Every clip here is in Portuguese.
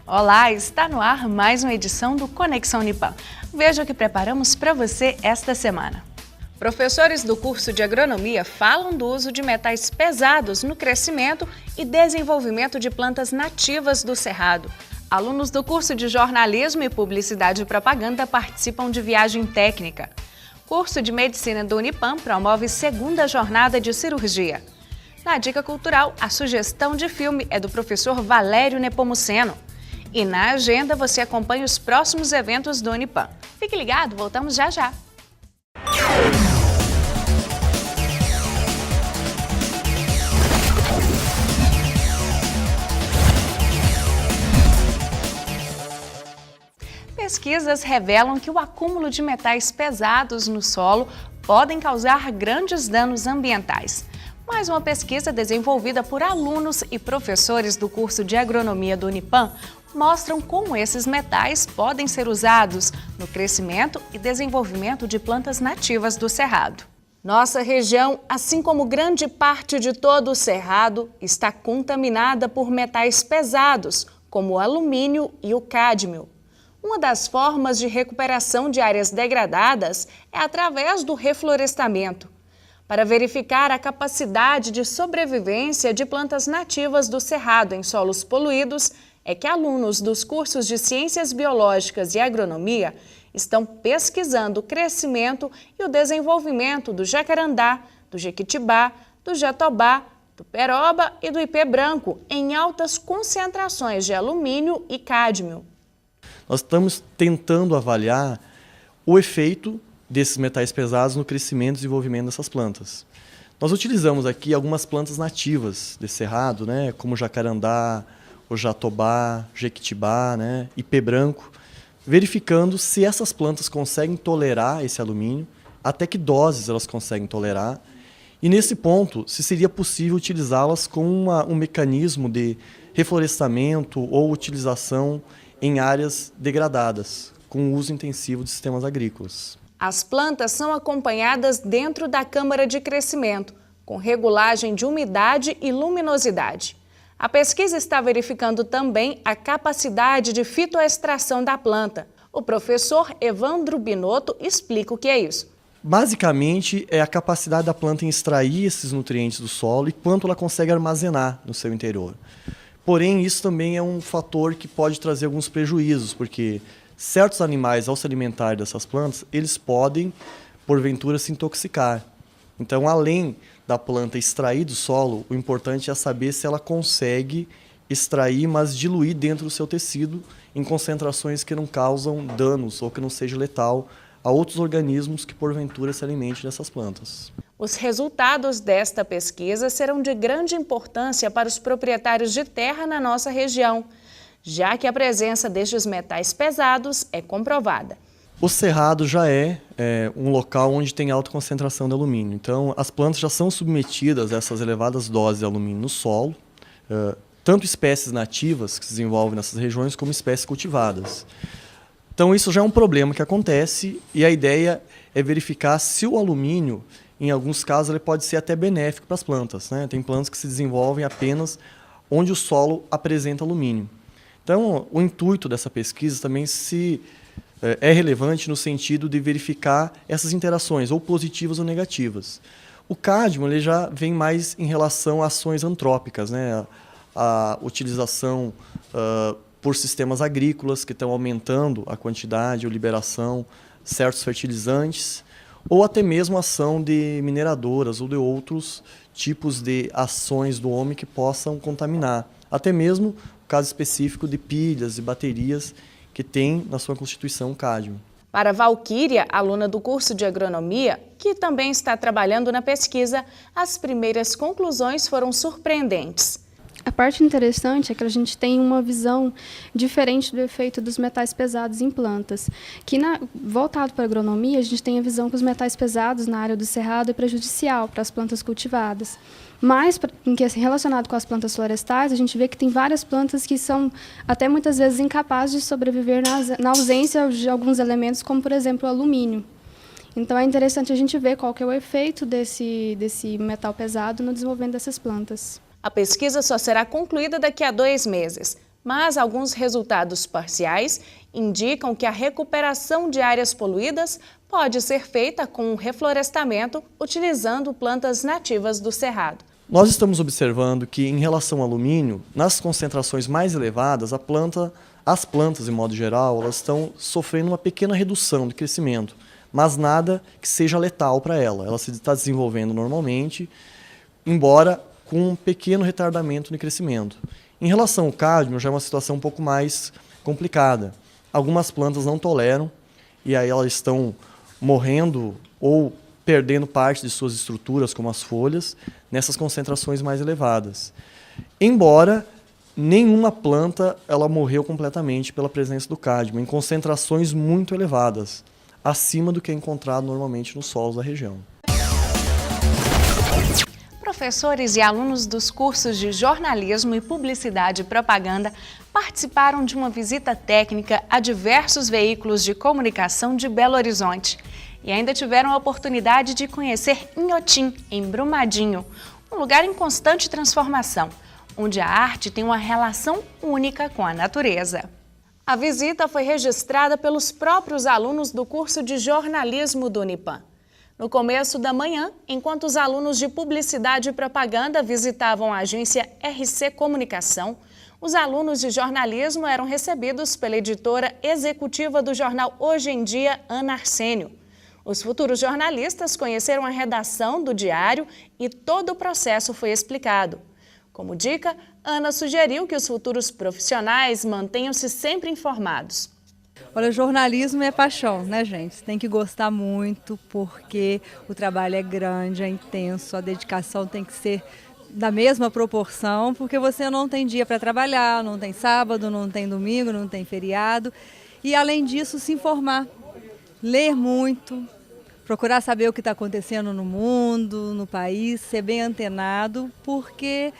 Olá, está no ar mais uma edição do Conexão Unipam. Veja o que preparamos para você esta semana. Professores do curso de agronomia falam do uso de metais pesados no crescimento e desenvolvimento de plantas nativas do cerrado. Alunos do curso de jornalismo e publicidade e propaganda participam de viagem técnica. Curso de medicina do Unipam promove segunda jornada de cirurgia. Na dica cultural, a sugestão de filme é do professor Valério Nepomuceno. E na agenda você acompanha os próximos eventos do Unipam. Fique ligado, voltamos já já! Pesquisas revelam que o acúmulo de metais pesados no solo podem causar grandes danos ambientais. Mais uma pesquisa desenvolvida por alunos e professores do curso de agronomia do Unipam mostram como esses metais podem ser usados no crescimento e desenvolvimento de plantas nativas do Cerrado. Nossa região, assim como grande parte de todo o Cerrado, está contaminada por metais pesados, como o alumínio e o cádmio. Uma das formas de recuperação de áreas degradadas é através do reflorestamento. Para verificar a capacidade de sobrevivência de plantas nativas do Cerrado em solos poluídos, é que alunos dos cursos de Ciências Biológicas e Agronomia estão pesquisando o crescimento e o desenvolvimento do jacarandá, do jequitibá, do jatobá, do peroba e do ipê branco em altas concentrações de alumínio e cádmio. Nós estamos tentando avaliar o efeito desses metais pesados no crescimento e desenvolvimento dessas plantas. Nós utilizamos aqui algumas plantas nativas desse cerrado, como o jacarandá, o jatobá, jequitibá, ipê branco, verificando se essas plantas conseguem tolerar esse alumínio, até que doses elas conseguem tolerar, e nesse ponto, se seria possível utilizá-las com um mecanismo de reflorestamento ou utilização em áreas degradadas, com o uso intensivo de sistemas agrícolas. As plantas são acompanhadas dentro da câmara de crescimento, com regulagem de umidade e luminosidade. A pesquisa está verificando também a capacidade de fitoextração da planta. O professor Evandro Binotto explica o que é isso. Basicamente, é a capacidade da planta em extrair esses nutrientes do solo e quanto ela consegue armazenar no seu interior. Porém, isso também é um fator que pode trazer alguns prejuízos, porque certos animais, ao se alimentar dessas plantas, eles podem, porventura, se intoxicar. Então, além da planta extrair do solo, o importante é saber se ela consegue extrair, mas diluir dentro do seu tecido em concentrações que não causam danos ou que não seja letal a outros organismos que porventura se alimentem dessas plantas. Os resultados desta pesquisa serão de grande importância para os proprietários de terra na nossa região, já que a presença destes metais pesados é comprovada. O cerrado já é um local onde tem alta concentração de alumínio. Então, as plantas já são submetidas a essas elevadas doses de alumínio no solo, tanto espécies nativas que se desenvolvem nessas regiões, como espécies cultivadas. Então, isso já é um problema que acontece e a ideia é verificar se o alumínio, em alguns casos, ele pode ser até benéfico para as plantas. Tem plantas que se desenvolvem apenas onde o solo apresenta alumínio. Então, o intuito dessa pesquisa também é relevante no sentido de verificar essas interações, ou positivas ou negativas. O cádmio ele já vem mais em relação a ações antrópicas, a utilização por sistemas agrícolas que estão aumentando a quantidade ou liberação de certos fertilizantes, ou até mesmo a ação de mineradoras ou de outros tipos de ações do homem que possam contaminar. Até mesmo o caso específico de pilhas e baterias que tem na sua constituição cádmio. Para Valquíria, aluna do curso de agronomia, que também está trabalhando na pesquisa, as primeiras conclusões foram surpreendentes. A parte interessante é que a gente tem uma visão diferente do efeito dos metais pesados em plantas. Voltado para a agronomia, a gente tem a visão que os metais pesados na área do cerrado é prejudicial para as plantas cultivadas. Mas, relacionado com as plantas florestais, a gente vê que tem várias plantas que são até muitas vezes incapazes de sobreviver na ausência de alguns elementos, como, por exemplo, o alumínio. Então, é interessante a gente ver qual que é o efeito desse metal pesado no desenvolvimento dessas plantas. A pesquisa só será concluída daqui a 2 meses, mas alguns resultados parciais indicam que a recuperação de áreas poluídas pode ser feita com o reflorestamento utilizando plantas nativas do cerrado. Nós estamos observando que, em relação ao alumínio, nas concentrações mais elevadas, as plantas, de modo geral, elas estão sofrendo uma pequena redução de crescimento, mas nada que seja letal para ela. Ela se está desenvolvendo normalmente, embora com um pequeno retardamento no crescimento. Em relação ao cádmio, já é uma situação um pouco mais complicada. Algumas plantas não toleram e aí elas estão morrendo ou perdendo parte de suas estruturas, como as folhas, nessas concentrações mais elevadas. Embora nenhuma planta ela morreu completamente pela presença do cádmio, em concentrações muito elevadas, acima do que é encontrado normalmente nos solos da região. Professores e alunos dos cursos de jornalismo e publicidade e propaganda participaram de uma visita técnica a diversos veículos de comunicação de Belo Horizonte e ainda tiveram a oportunidade de conhecer Inhotim, em Brumadinho, um lugar em constante transformação, onde a arte tem uma relação única com a natureza. A visita foi registrada pelos próprios alunos do curso de jornalismo do Unipam. No começo da manhã, enquanto os alunos de publicidade e propaganda visitavam a agência RC Comunicação, os alunos de jornalismo eram recebidos pela editora executiva do jornal Hoje em Dia, Ana Arsênio. Os futuros jornalistas conheceram a redação do diário e todo o processo foi explicado. Como dica, Ana sugeriu que os futuros profissionais mantenham-se sempre informados. Olha, jornalismo é paixão, né, gente? Tem que gostar muito, porque o trabalho é grande, é intenso, a dedicação tem que ser da mesma proporção, porque você não tem dia para trabalhar, não tem sábado, não tem domingo, não tem feriado. E, além disso, se informar, ler muito, procurar saber o que está acontecendo no mundo, no país, ser bem antenado, porque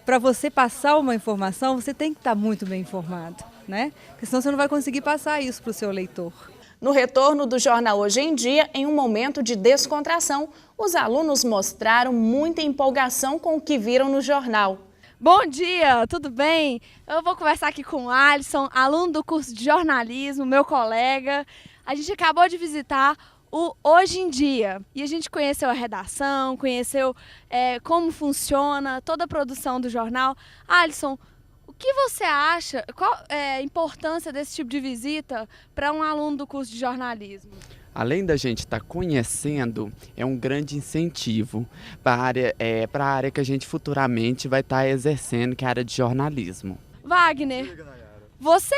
para você passar uma informação, você tem que estar muito bem informado, né? Porque senão você não vai conseguir passar isso para o seu leitor. No retorno do jornal Hoje em Dia, em um momento de descontração, os alunos mostraram muita empolgação com o que viram no jornal. Bom dia, tudo bem? Eu vou conversar aqui com o Alisson, aluno do curso de jornalismo, meu colega. A gente acabou de visitar o Hoje em Dia e a gente conheceu a redação, conheceu como funciona toda a produção do jornal. Alisson, o que você acha, qual é a importância desse tipo de visita para um aluno do curso de jornalismo? Além da gente estar conhecendo, é um grande incentivo para a área que a gente futuramente vai estar exercendo, que é a área de jornalismo. Wagner, você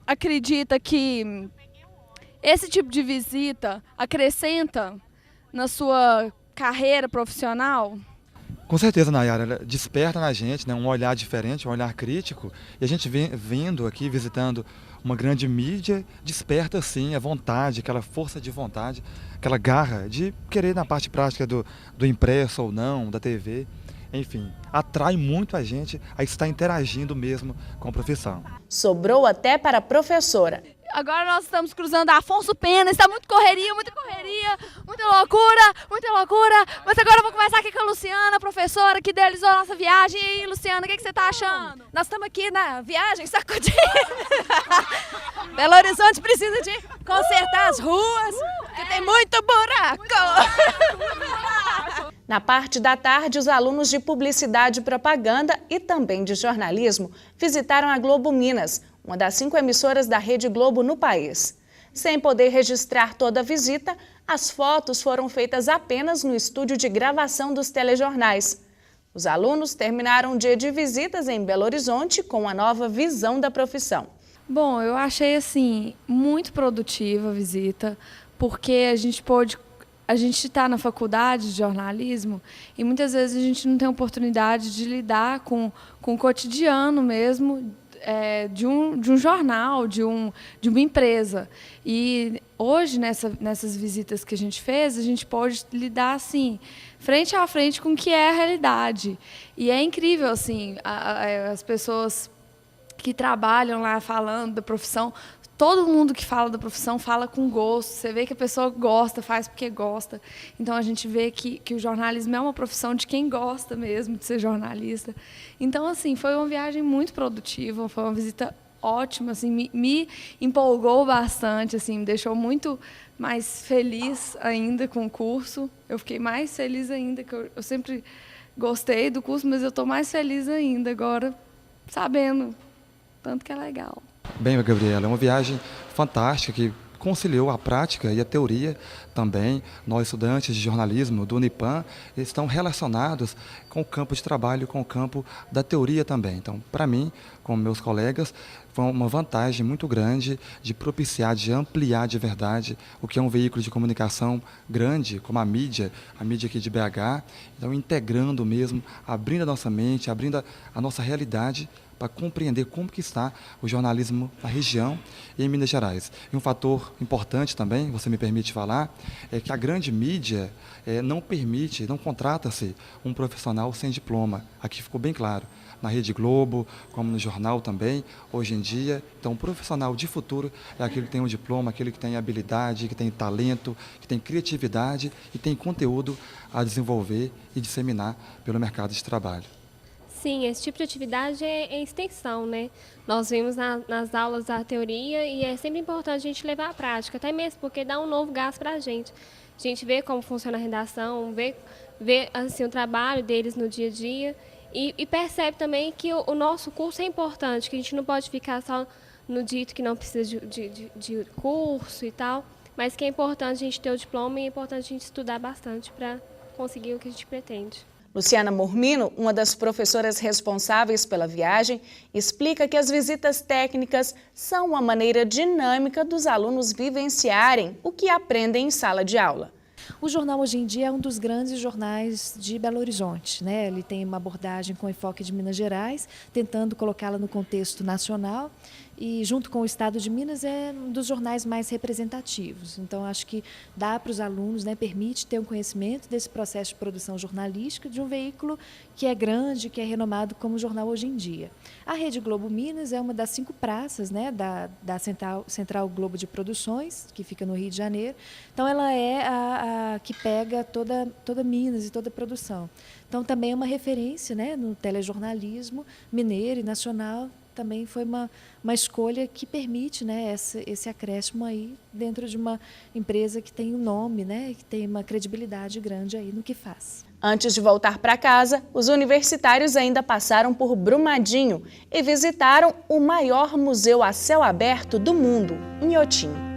acredita que esse tipo de visita acrescenta na sua carreira profissional? Com certeza, Nayara, ela desperta na gente, né, um olhar diferente, um olhar crítico. E a gente vindo aqui, visitando uma grande mídia, desperta sim a vontade, aquela força de vontade, aquela garra de querer na parte prática do impresso ou não, da TV. Enfim, atrai muito a gente a estar interagindo mesmo com a profissão. Sobrou até para a professora. Agora nós estamos cruzando a Afonso Pena, está muita correria, muita loucura. Mas agora eu vou conversar aqui com a Luciana, professora, que idealizou a nossa viagem. E aí, Luciana, o que você está achando? Nós estamos aqui na viagem sacudindo. Belo Horizonte precisa de consertar as ruas, que tem muito buraco. Na parte da tarde, os alunos de publicidade e propaganda e também de jornalismo visitaram a Globo Minas, uma das 5 emissoras da Rede Globo no país. Sem poder registrar toda a visita, as fotos foram feitas apenas no estúdio de gravação dos telejornais. Os alunos terminaram o dia de visitas em Belo Horizonte com uma nova visão da profissão. Bom, eu achei assim muito produtiva a visita, porque a gente está na faculdade de jornalismo e muitas vezes a gente não tem oportunidade de lidar com o cotidiano mesmo de um jornal, de uma empresa. E hoje, nessas visitas que a gente fez, a gente pode lidar assim, frente a frente com o que é a realidade. E é incrível, assim, as pessoas que trabalham lá falando da profissão, todo mundo que fala da profissão fala com gosto. Você vê que a pessoa gosta, faz porque gosta. Então, a gente vê que o jornalismo é uma profissão de quem gosta mesmo de ser jornalista. Então, assim, foi uma viagem muito produtiva, foi uma visita ótima, assim, me empolgou bastante, assim, me deixou muito mais feliz ainda com o curso. Eu fiquei mais feliz ainda, que eu sempre gostei do curso, mas eu estou mais feliz ainda agora, sabendo tanto que é legal. Bem, Gabriela, é uma viagem fantástica que conciliou a prática e a teoria também. Nós, estudantes de jornalismo do Unipan, estão relacionados com o campo de trabalho, com o campo da teoria também. Então, para mim, com meus colegas, foi uma vantagem muito grande de propiciar, de ampliar de verdade o que é um veículo de comunicação grande, como a mídia aqui de BH. Então, integrando mesmo, abrindo a nossa mente, abrindo a nossa realidade para compreender como que está o jornalismo na região e em Minas Gerais. E um fator importante também, você me permite falar, é que a grande mídia não contrata-se um profissional sem diploma. Aqui ficou bem claro, na Rede Globo, como no jornal também, hoje em dia. Então, um profissional de futuro é aquele que tem um diploma, aquele que tem habilidade, que tem talento, que tem criatividade e tem conteúdo a desenvolver e disseminar pelo mercado de trabalho. Sim, esse tipo de atividade é extensão, né? Nós vimos nas aulas a teoria e é sempre importante a gente levar à prática, até mesmo porque dá um novo gás para a gente. A gente vê como funciona a redação, vê assim, o trabalho deles no dia a dia e percebe também que o nosso curso é importante, que a gente não pode ficar só no dito que não precisa de curso e tal, mas que é importante a gente ter o diploma e é importante a gente estudar bastante para conseguir o que a gente pretende. Luciana Mormino, uma das professoras responsáveis pela viagem, explica que as visitas técnicas são uma maneira dinâmica dos alunos vivenciarem o que aprendem em sala de aula. O jornal hoje em dia é um dos grandes jornais de Belo Horizonte, né? Ele tem uma abordagem com enfoque de Minas Gerais, tentando colocá-la no contexto nacional e junto com o Estado de Minas é um dos jornais mais representativos. Então acho que dá para os alunos, né, permite ter um conhecimento desse processo de produção jornalística de um veículo que é grande, que é renomado como jornal hoje em dia. A Rede Globo Minas é uma das 5 praças, né, da Central Globo de Produções, que fica no Rio de Janeiro. Então ela é a que pega toda Minas e toda a produção. Então também é uma referência, né, no telejornalismo mineiro e nacional. Também foi uma escolha que permite, né, esse acréscimo aí dentro de uma empresa que tem um nome, né, que tem uma credibilidade grande aí no que faz. Antes de voltar para casa, os universitários ainda passaram por Brumadinho e visitaram o maior museu a céu aberto do mundo, em Inhotim.